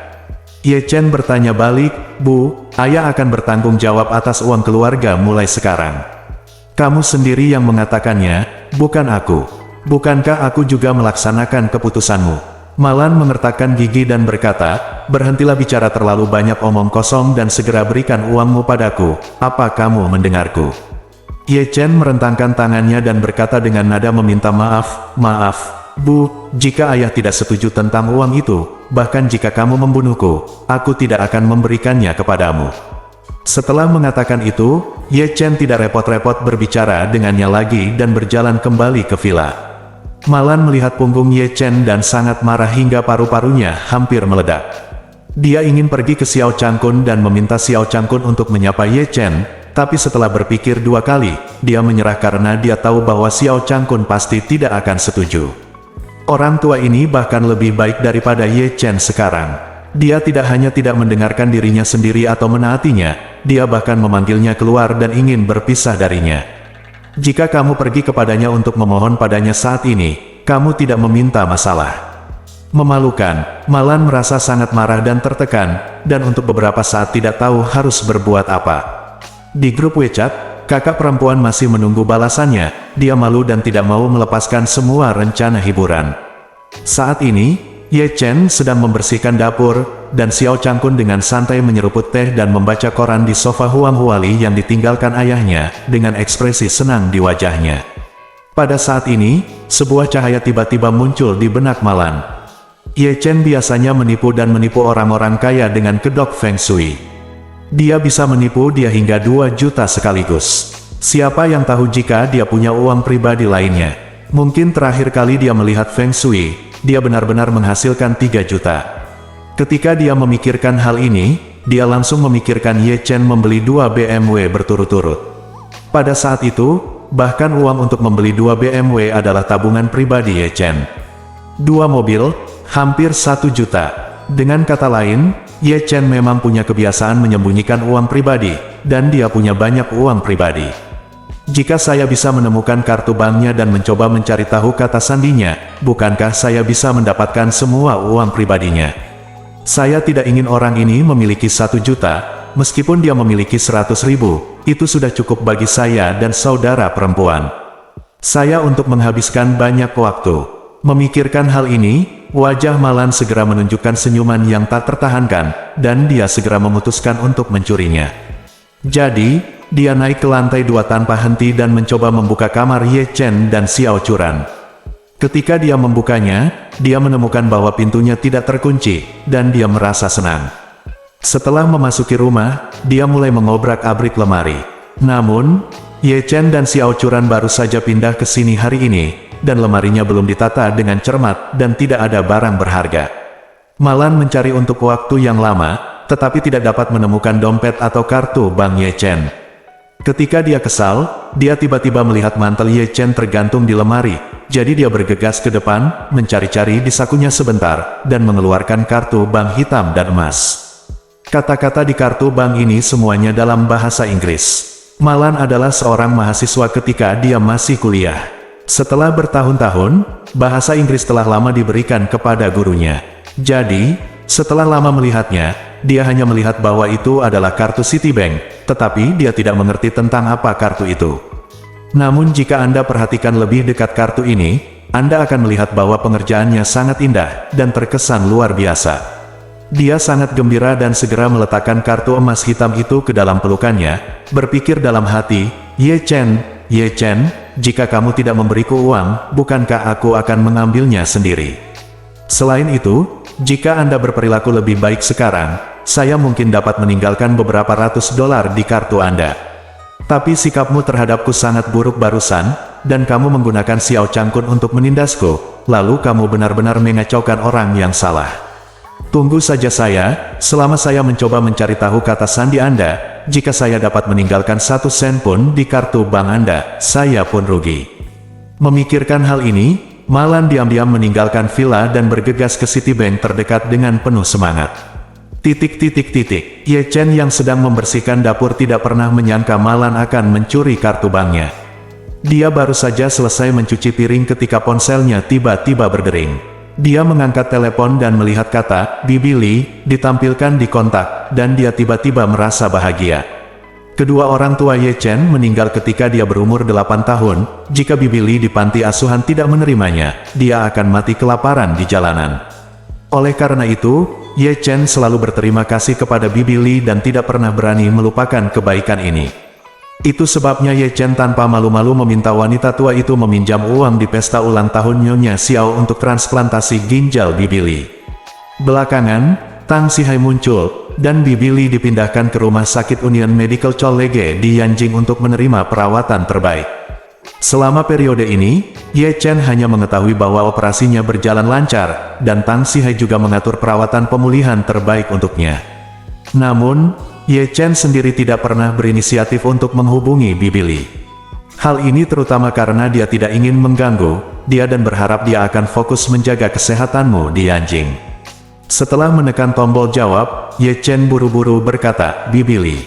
Ye Chen bertanya balik, Bu, ayah akan bertanggung jawab atas uang keluarga mulai sekarang. Kamu sendiri yang mengatakannya, bukan aku. Bukankah aku juga melaksanakan keputusanmu? Malan mengertakkan gigi dan berkata, berhentilah bicara terlalu banyak omong kosong dan segera berikan uangmu padaku, apa kamu mendengarku? Ye Chen merentangkan tangannya dan berkata dengan nada meminta maaf, Bu, jika ayah tidak setuju tentang uang itu, bahkan jika kamu membunuhku, aku tidak akan memberikannya kepadamu. Setelah mengatakan itu, Ye Chen tidak repot-repot berbicara dengannya lagi dan berjalan kembali ke villa. Malan melihat punggung Ye Chen dan sangat marah hingga paru-parunya hampir meledak. Dia ingin pergi ke Xiao Changkun dan meminta Xiao Changkun untuk menyapa Ye Chen, tapi setelah berpikir 2 kali, dia menyerah karena dia tahu bahwa Xiao Changkun pasti tidak akan setuju. Orang tua ini bahkan lebih baik daripada Ye Chen sekarang. Dia tidak hanya tidak mendengarkan dirinya sendiri atau menaatinya, dia bahkan memanggilnya keluar dan ingin berpisah darinya. Jika kamu pergi kepadanya untuk memohon padanya saat ini, kamu tidak meminta masalah. Memalukan, Malan merasa sangat marah dan tertekan, dan untuk beberapa saat tidak tahu harus berbuat apa. Di grup WeChat, kakak perempuan masih menunggu balasannya, dia malu dan tidak mau melepaskan semua rencana hiburan. Saat ini, Ye Chen sedang membersihkan dapur, dan Xiao Changkun dengan santai menyeruput teh dan membaca koran di sofa Huang Huali yang ditinggalkan ayahnya, dengan ekspresi senang di wajahnya. Pada saat ini, sebuah cahaya tiba-tiba muncul di benak Malan. Ye Chen biasanya menipu orang-orang kaya dengan kedok Feng Shui. Dia bisa menipu dia hingga 2 juta sekaligus. Siapa yang tahu jika dia punya uang pribadi lainnya? Mungkin terakhir kali dia melihat Feng Shui, dia benar-benar menghasilkan 3 juta. Ketika dia memikirkan hal ini, dia langsung memikirkan Ye Chen membeli 2 BMW berturut-turut. Pada saat itu, bahkan uang untuk membeli 2 BMW adalah tabungan pribadi Ye Chen. 2 mobil, hampir 1 juta. Dengan kata lain, Ye Chen memang punya kebiasaan menyembunyikan uang pribadi, dan dia punya banyak uang pribadi. Jika saya bisa menemukan kartu banknya dan mencoba mencari tahu kata sandinya, bukankah saya bisa mendapatkan semua uang pribadinya? Saya tidak ingin orang ini memiliki 1 juta, meskipun dia memiliki 100.000, itu sudah cukup bagi saya dan saudara perempuan. Saya untuk menghabiskan banyak waktu memikirkan hal ini. Wajah Malan segera menunjukkan senyuman yang tak tertahankan, dan dia segera memutuskan untuk mencurinya. Jadi, dia naik ke lantai 2 tanpa henti dan mencoba membuka kamar Ye Chen dan Xiao Churan. Ketika dia membukanya, dia menemukan bahwa pintunya tidak terkunci, dan dia merasa senang. Setelah memasuki rumah, dia mulai mengobrak-abrik lemari. Namun, Ye Chen dan Xiao Churan baru saja pindah ke sini hari ini, dan lemarinya belum ditata dengan cermat dan tidak ada barang berharga. Malan mencari untuk waktu yang lama, tetapi tidak dapat menemukan dompet atau kartu bank Ye Chen. Ketika dia kesal, dia tiba-tiba melihat mantel Ye Chen tergantung di lemari, jadi dia bergegas ke depan, mencari-cari di sakunya sebentar, dan mengeluarkan kartu bank hitam dan emas. Kata-kata di kartu bank ini semuanya dalam bahasa Inggris. Malan adalah seorang mahasiswa ketika dia masih kuliah. Setelah bertahun-tahun, bahasa Inggris telah lama diberikan kepada gurunya. Jadi, setelah lama melihatnya, dia hanya melihat bahwa itu adalah kartu Citibank, tetapi dia tidak mengerti tentang apa kartu itu. Namun jika Anda perhatikan lebih dekat kartu ini, Anda akan melihat bahwa pengerjaannya sangat indah, dan terkesan luar biasa. Dia sangat gembira dan segera meletakkan kartu emas hitam itu ke dalam pelukannya, berpikir dalam hati, Ye Chen, jika kamu tidak memberiku uang, bukankah aku akan mengambilnya sendiri? Selain itu, jika Anda berperilaku lebih baik sekarang, saya mungkin dapat meninggalkan beberapa ratus dolar di kartu Anda. Tapi sikapmu terhadapku sangat buruk barusan, dan kamu menggunakan Xiao Changkun untuk menindasku, lalu kamu benar-benar mengacaukan orang yang salah. Tunggu saja selama saya mencoba mencari tahu kata sandi Anda. Jika saya dapat meninggalkan 1 sen pun di kartu bank Anda, saya pun rugi. Memikirkan hal ini, Malan diam-diam meninggalkan villa dan bergegas ke Citibank terdekat dengan penuh semangat. Ye Chen yang sedang membersihkan dapur tidak pernah menyangka Malan akan mencuri kartu banknya. Dia baru saja selesai mencuci piring ketika ponselnya tiba-tiba berdering. Dia mengangkat telepon dan melihat kata, Bibi Li, ditampilkan di kontak, dan dia tiba-tiba merasa bahagia. Kedua orang tua Ye Chen meninggal ketika dia berumur 8 tahun, jika Bibi Li di panti asuhan tidak menerimanya, dia akan mati kelaparan di jalanan. Oleh karena itu, Ye Chen selalu berterima kasih kepada Bibi Li dan tidak pernah berani melupakan kebaikan ini. Itu sebabnya Ye Chen tanpa malu-malu meminta wanita tua itu meminjam uang di pesta ulang tahun Nyonya Xiao untuk transplantasi ginjal Bibi Li. Belakangan, Tang Sihai muncul, dan Bibi Li dipindahkan ke rumah sakit Union Medical College di Yanjing untuk menerima perawatan terbaik. Selama periode ini, Ye Chen hanya mengetahui bahwa operasinya berjalan lancar, dan Tang Sihai juga mengatur perawatan pemulihan terbaik untuknya. Namun, Ye Chen sendiri tidak pernah berinisiatif untuk menghubungi Bibi Li. Hal ini terutama karena dia tidak ingin mengganggu dia dan berharap dia akan fokus menjaga kesehatanmu di Yanjing. Setelah menekan tombol jawab, Ye Chen buru-buru berkata, Bibi Li.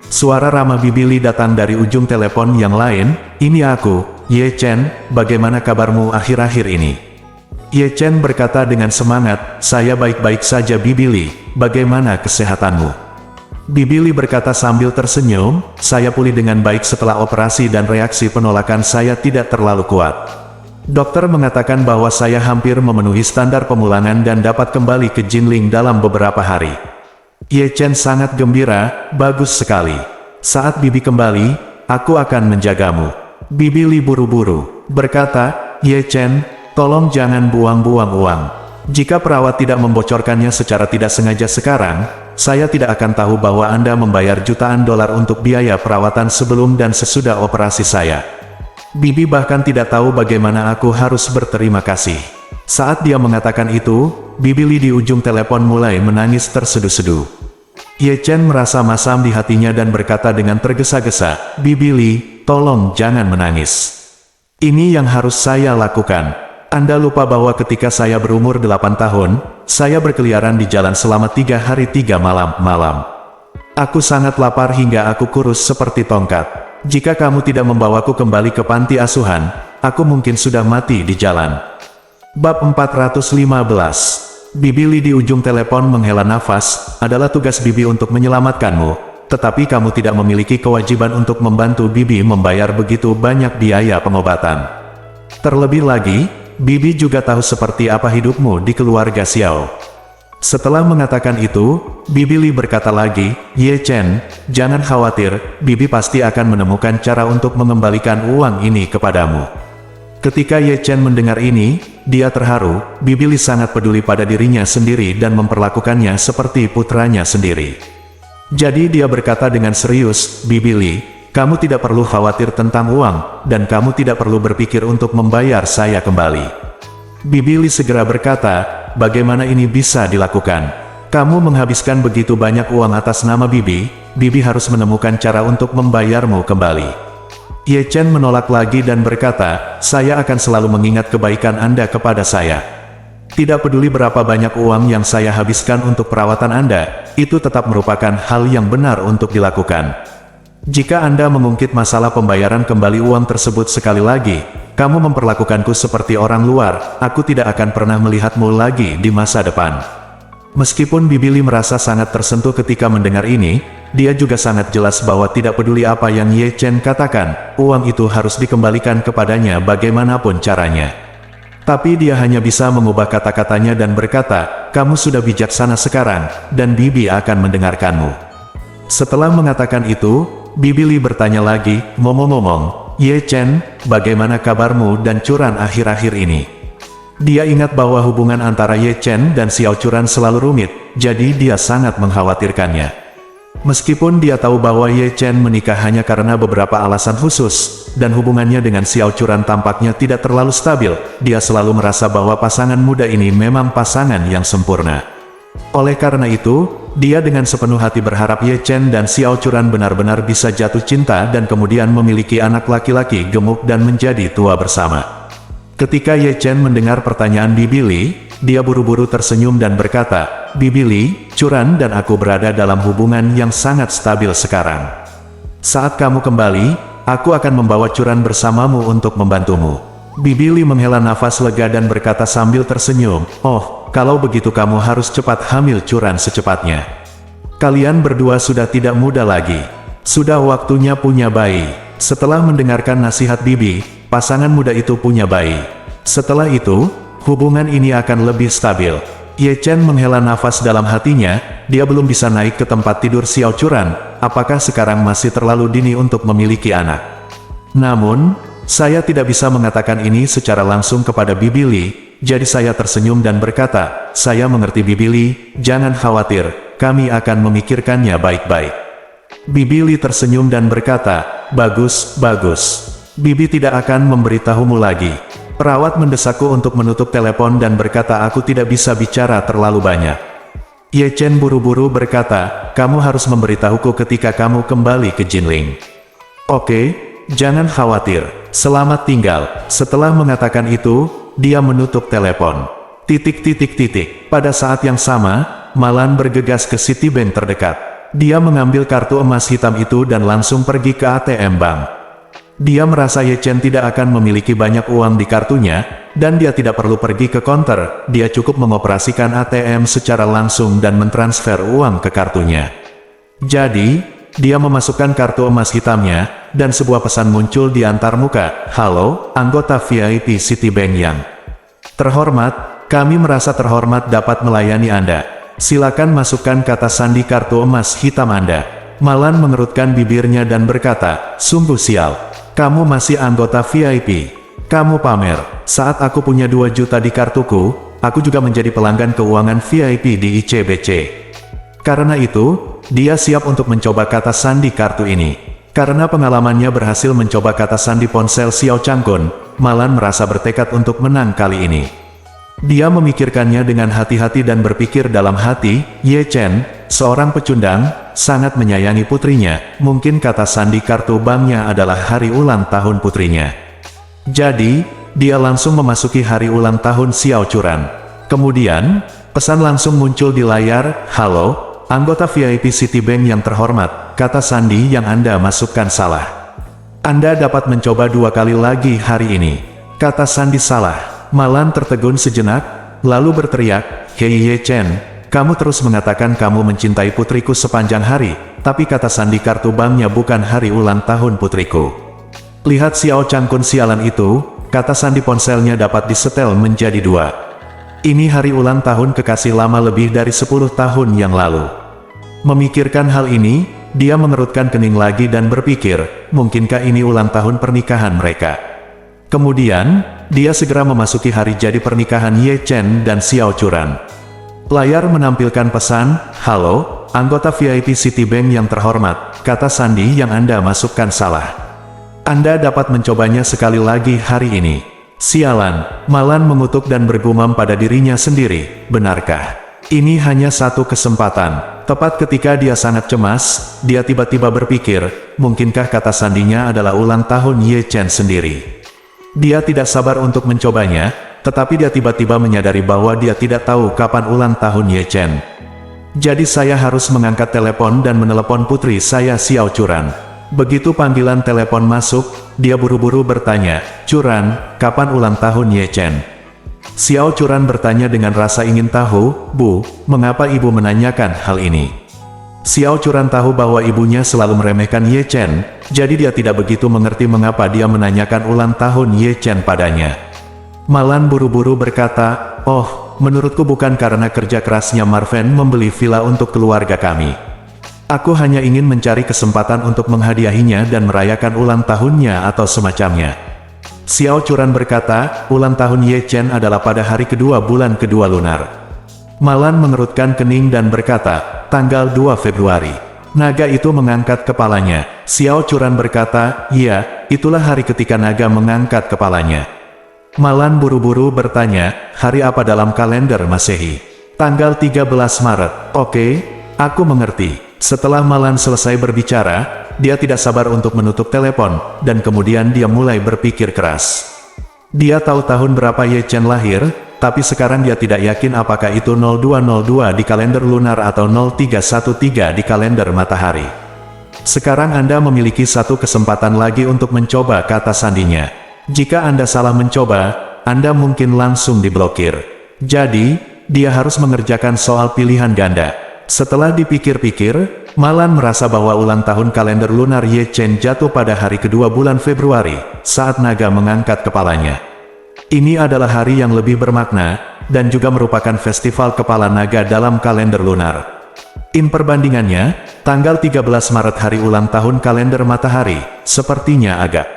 Suara ramah Bibi Li datang dari ujung telepon yang lain, ini aku, Ye Chen, bagaimana kabarmu akhir-akhir ini? Ye Chen berkata dengan semangat, saya baik-baik saja Bibi Li, bagaimana kesehatanmu? Bibi Li berkata sambil tersenyum, saya pulih dengan baik setelah operasi dan reaksi penolakan saya tidak terlalu kuat. Dokter mengatakan bahwa saya hampir memenuhi standar pemulangan dan dapat kembali ke Jinling dalam beberapa hari. Ye Chen sangat gembira, bagus sekali. Saat Bibi kembali, aku akan menjagamu. Bibi Li buru-buru berkata, Ye Chen, tolong jangan buang-buang uang. Jika perawat tidak membocorkannya secara tidak sengaja sekarang, saya tidak akan tahu bahwa Anda membayar jutaan dolar untuk biaya perawatan sebelum dan sesudah operasi saya. Bibi bahkan tidak tahu bagaimana aku harus berterima kasih. Saat dia mengatakan itu, Bibi Li di ujung telepon mulai menangis terseduh-seduh. Ye Chen merasa masam di hatinya dan berkata dengan tergesa-gesa, "Bibi Li, tolong jangan menangis. Ini yang harus saya lakukan. Anda lupa bahwa ketika saya berumur 8 tahun, saya berkeliaran di jalan selama 3 hari 3 malam. Aku sangat lapar hingga aku kurus seperti tongkat. Jika kamu tidak membawaku kembali ke panti asuhan, aku mungkin sudah mati di jalan." Bab 415. Bibi Li di ujung telepon menghela nafas, adalah tugas Bibi untuk menyelamatkanmu, tetapi kamu tidak memiliki kewajiban untuk membantu Bibi membayar begitu banyak biaya pengobatan. Terlebih lagi, Bibi juga tahu seperti apa hidupmu di keluarga Xiao. Setelah mengatakan itu, Bibi Li berkata lagi, "Ye Chen, jangan khawatir, Bibi pasti akan menemukan cara untuk mengembalikan uang ini kepadamu." Ketika Ye Chen mendengar ini, dia terharu. Bibi Li sangat peduli pada dirinya sendiri dan memperlakukannya seperti putranya sendiri. Jadi dia berkata dengan serius, "Bibi Li, kamu tidak perlu khawatir tentang uang, dan kamu tidak perlu berpikir untuk membayar saya kembali." Bibi Li segera berkata, "Bagaimana ini bisa dilakukan? Kamu menghabiskan begitu banyak uang atas nama Bibi, Bibi harus menemukan cara untuk membayarmu kembali." Ye Chen menolak lagi dan berkata, "Saya akan selalu mengingat kebaikan Anda kepada saya. Tidak peduli berapa banyak uang yang saya habiskan untuk perawatan Anda, itu tetap merupakan hal yang benar untuk dilakukan. Jika Anda mengungkit masalah pembayaran kembali uang tersebut sekali lagi, kamu memperlakukanku seperti orang luar, aku tidak akan pernah melihatmu lagi di masa depan." Meskipun Bibi Li merasa sangat tersentuh ketika mendengar ini, dia juga sangat jelas bahwa tidak peduli apa yang Ye Chen katakan, uang itu harus dikembalikan kepadanya bagaimanapun caranya. Tapi dia hanya bisa mengubah kata-katanya dan berkata, "Kamu sudah bijaksana sekarang, dan Bibi akan mendengarkanmu." Setelah mengatakan itu, Bibi Li bertanya lagi, "Ngomong-ngomong, Ye Chen, bagaimana kabarmu dan Curan akhir-akhir ini?" Dia ingat bahwa hubungan antara Ye Chen dan Xiao Curan selalu rumit, jadi dia sangat mengkhawatirkannya. Meskipun dia tahu bahwa Ye Chen menikah hanya karena beberapa alasan khusus, dan hubungannya dengan Xiao Curan tampaknya tidak terlalu stabil, dia selalu merasa bahwa pasangan muda ini memang pasangan yang sempurna. Oleh karena itu, dia dengan sepenuh hati berharap Ye Chen dan Xiao Curan benar-benar bisa jatuh cinta dan kemudian memiliki anak laki-laki gemuk dan menjadi tua bersama. Ketika Ye Chen mendengar pertanyaan Bibi Li, dia buru-buru tersenyum dan berkata, "Bibi Li, Curan dan aku berada dalam hubungan yang sangat stabil sekarang. Saat kamu kembali, aku akan membawa Curan bersamamu untuk membantumu." Bibi Li menghela nafas lega dan berkata sambil tersenyum, "Oh, kalau begitu kamu harus cepat hamil Curan secepatnya. Kalian berdua sudah tidak muda lagi. Sudah waktunya punya bayi." Setelah mendengarkan nasihat Bibi, pasangan muda itu punya bayi. Setelah itu, hubungan ini akan lebih stabil. Ye Chen menghela nafas dalam hatinya, dia belum bisa naik ke tempat tidur Xiao Curan, apakah sekarang masih terlalu dini untuk memiliki anak? Namun, saya tidak bisa mengatakan ini secara langsung kepada Bibi Li, jadi saya tersenyum dan berkata, "Saya mengerti Bibi Li, jangan khawatir, kami akan memikirkannya baik-baik." Bibi Li tersenyum dan berkata, "Bagus, bagus. Bibi tidak akan memberitahumu lagi." Perawat mendesakku untuk menutup telepon dan berkata aku tidak bisa bicara terlalu banyak. Ye Chen buru-buru berkata, "Kamu harus memberitahuku ketika kamu kembali ke Jinling." "Oke, jangan khawatir. Selamat tinggal." Setelah mengatakan itu, dia menutup telepon. Pada saat yang sama, Malan bergegas ke Citibank terdekat. Dia mengambil kartu emas hitam itu dan langsung pergi ke ATM bank. Dia merasa Ye Chen tidak akan memiliki banyak uang di kartunya, dan dia tidak perlu pergi ke konter, dia cukup mengoperasikan ATM secara langsung dan mentransfer uang ke kartunya. Jadi, dia memasukkan kartu emas hitamnya, dan sebuah pesan muncul di antarmuka, "Halo, anggota VIP Citibank yang terhormat, kami merasa terhormat dapat melayani Anda. Silakan masukkan kata sandi kartu emas hitam Anda." Malan mengerutkan bibirnya dan berkata, "Sungguh sial. Kamu masih anggota VIP. Kamu pamer. Saat aku punya 2 juta di kartuku, aku juga menjadi pelanggan keuangan VIP di ICBC." Karena itu, dia siap untuk mencoba kata sandi kartu ini. Karena pengalamannya berhasil mencoba kata sandi ponsel Xiao Changkun, Malan merasa bertekad untuk menang kali ini. Dia memikirkannya dengan hati-hati dan berpikir dalam hati, Ye Chen, seorang pecundang, sangat menyayangi putrinya. Mungkin kata sandi kartu banknya adalah hari ulang tahun putrinya. Jadi, dia langsung memasuki hari ulang tahun Xiao Churan. Kemudian, pesan langsung muncul di layar, "Halo, anggota VIP Citibank yang terhormat, kata sandi yang Anda masukkan salah. Anda dapat mencoba 2 kali lagi hari ini." Kata sandi salah. Malan tertegun sejenak, lalu berteriak, "Hei Ye Chen, kamu terus mengatakan kamu mencintai putriku sepanjang hari, tapi kata sandi kartu banknya bukan hari ulang tahun putriku. Lihat Xiao Changkun sialan itu, kata sandi ponselnya dapat disetel menjadi 2. Ini hari ulang tahun kekasih lama lebih dari 10 tahun yang lalu." Memikirkan hal ini, dia mengerutkan kening lagi dan berpikir, mungkinkah ini ulang tahun pernikahan mereka? Kemudian, dia segera memasuki hari jadi pernikahan Ye Chen dan Xiao Churan. Layar menampilkan pesan, "Halo, anggota VIP Citibank yang terhormat, kata sandi yang Anda masukkan salah. Anda dapat mencobanya sekali lagi hari ini." Sialan, Malan mengutuk dan bergumam pada dirinya sendiri, benarkah? Ini hanya satu kesempatan. Tepat ketika dia sangat cemas, dia tiba-tiba berpikir, mungkinkah kata sandinya adalah ulang tahun Ye Chen sendiri? Dia tidak sabar untuk mencobanya, tetapi dia tiba-tiba menyadari bahwa dia tidak tahu kapan ulang tahun Ye Chen. Jadi saya harus mengangkat telepon dan menelepon putri saya Xiao Churan. Begitu panggilan telepon masuk, dia buru-buru bertanya, "Churan, kapan ulang tahun Ye Chen?" Xiao Churan bertanya dengan rasa ingin tahu, "Bu, mengapa ibu menanyakan hal ini?" Xiao Churan tahu bahwa ibunya selalu meremehkan Ye Chen, jadi dia tidak begitu mengerti mengapa dia menanyakan ulang tahun Ye Chen padanya. Malan buru-buru berkata, "Oh, menurutku bukan karena kerja kerasnya Marven membeli villa untuk keluarga kami. Aku hanya ingin mencari kesempatan untuk menghadiahinya dan merayakan ulang tahunnya atau semacamnya." Xiao Churan berkata, "Ulang tahun Ye Chen adalah pada hari kedua bulan kedua lunar." Malan mengerutkan kening dan berkata, "Tanggal 2 Februari. Naga itu mengangkat kepalanya. Xiao Churan berkata, "Iya, itulah hari ketika naga mengangkat kepalanya." Malan buru-buru bertanya, "Hari apa dalam kalender Masehi?" "Tanggal 13 Maret. Oke, aku mengerti." Setelah Malan selesai berbicara, dia tidak sabar untuk menutup telepon, dan kemudian dia mulai berpikir keras. Dia tahu tahun berapa Ye Chen lahir, tapi sekarang dia tidak yakin apakah itu 0202 di kalender lunar atau 0313 di kalender matahari. Sekarang Anda memiliki satu kesempatan lagi untuk mencoba kata sandinya. Jika Anda salah mencoba, Anda mungkin langsung diblokir. Jadi, dia harus mengerjakan soal pilihan ganda. Setelah dipikir-pikir, Malan merasa bahwa ulang tahun kalender lunar Ye Chen jatuh pada hari kedua bulan Februari, saat naga mengangkat kepalanya. Ini adalah hari yang lebih bermakna, dan juga merupakan festival kepala naga dalam kalender lunar. Perbandingannya, tanggal 13 Maret hari ulang tahun kalender matahari, sepertinya agak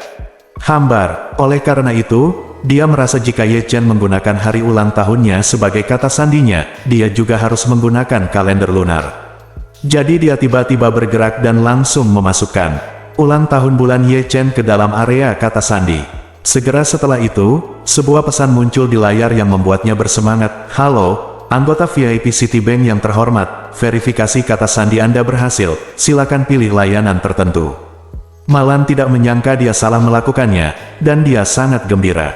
hambar. Oleh karena itu, dia merasa jika Ye Chen menggunakan hari ulang tahunnya sebagai kata sandinya, dia juga harus menggunakan kalender lunar. Jadi dia tiba-tiba bergerak dan langsung memasukkan ulang tahun bulan Ye Chen ke dalam area kata sandi. Segera setelah itu, sebuah pesan muncul di layar yang membuatnya bersemangat. "Halo, anggota VIP Citibank yang terhormat, verifikasi kata sandi Anda berhasil, silakan pilih layanan tertentu." Malan tidak menyangka dia salah melakukannya, dan dia sangat gembira.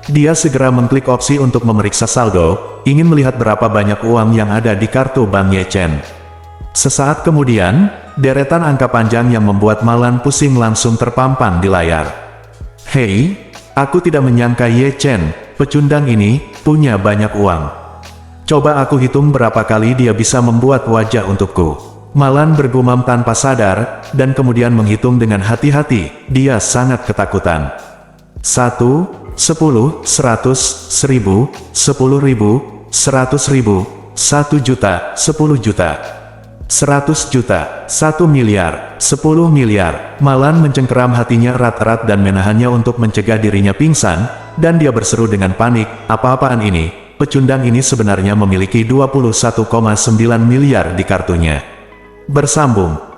Dia segera mengklik opsi untuk memeriksa saldo, ingin melihat berapa banyak uang yang ada di kartu bank Ye Chen. Sesaat kemudian, deretan angka panjang yang membuat Malan pusing langsung terpampang di layar. "Hei, aku tidak menyangka Ye Chen, pecundang ini, punya banyak uang. Coba aku hitung berapa kali dia bisa membuat wajah untukku." Malan bergumam tanpa sadar, dan kemudian menghitung dengan hati-hati. Dia sangat ketakutan. 1, 10, 100, 1000, 10.000, 100.000, 1 juta, 10 juta. 100 juta, 1 miliar, 10 miliar. Malan mencengkeram hatinya erat-erat dan menahannya untuk mencegah dirinya pingsan, dan dia berseru dengan panik, "Apa-apaan ini? Pecundang ini sebenarnya memiliki 21,9 miliar di kartunya." Bersambung.